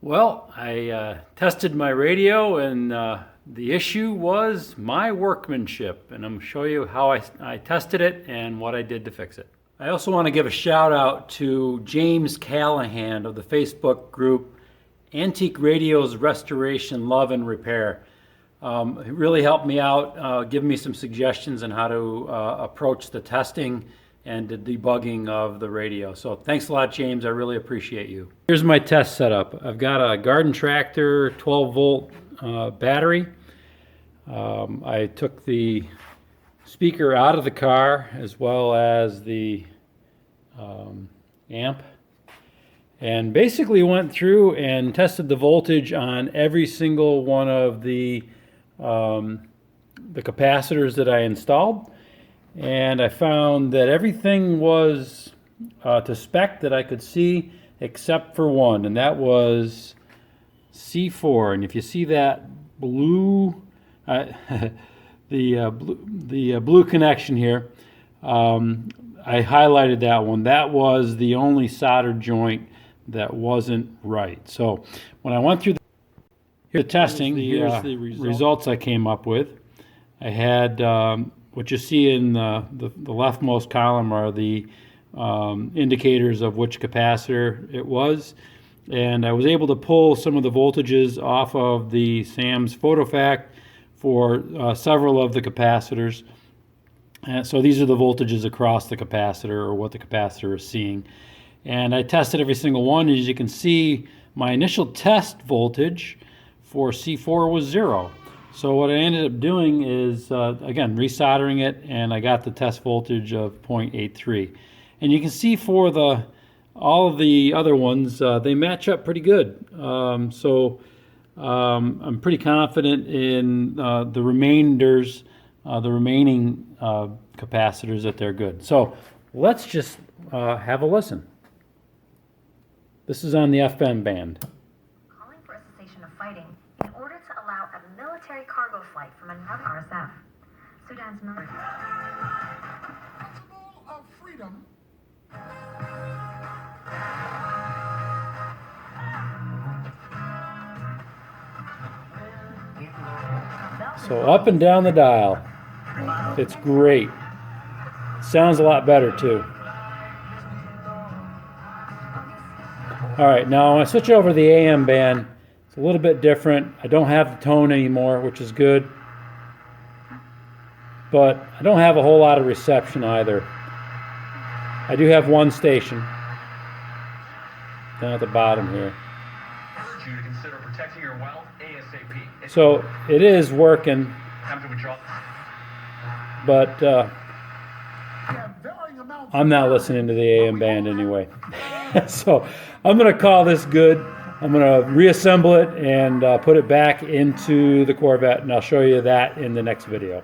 Well, I tested my radio, and the issue was my workmanship, and I'm going to show you how I tested it and what I did to fix it. I also want to give a shout out to James Callahan of the Facebook group Antique Radios Restoration, Love and Repair. He really helped me out, giving me some suggestions on how to approach the testing and the debugging of the radio. So thanks a lot, James. I really appreciate you. Here's my test setup. I've got a garden tractor 12-volt battery. I took the speaker out of the car as well as the amp, and basically went through and tested the voltage on every single one of the capacitors that I installed. And I found that everything was to spec that I could see except for one, and that was C4. And if you see that blue, the blue connection here, I highlighted that one. That was the only solder joint that wasn't right. So when I went through the testing, here's the results I came up with. I had what you see in the leftmost column are the indicators of which capacitor it was. And I was able to pull some of the voltages off of the SAM's PhotoFact for several of the capacitors. So these are the voltages across the capacitor, or what the capacitor is seeing. And I tested every single one. As you can see, my initial test voltage for C4 was 0. So what I ended up doing is, again, resoldering it, and I got the test voltage of 0.83. And you can see for all of the other ones, they match up pretty good. So I'm pretty confident in the remaining capacitors that they're good. So let's just have a listen. This is on the FM band. Calling for a cessation of fighting in order to allow a military cargo flight from another RSF. Sudan's military. Principle of freedom. So up and down the dial. It's great. Sounds a lot better too. All right, now when I switch over to the AM band, it's a little bit different. I don't have the tone anymore, which is good. But I don't have a whole lot of reception either. I do have one station down at the bottom here. Urge you to consider protecting your wealth ASAP. So it is working, Time to withdraw. but I'm not listening to the AM band anyway. So I'm going to call this good. I'm going to reassemble it and put it back into the Corvette, and I'll show you that in the next video.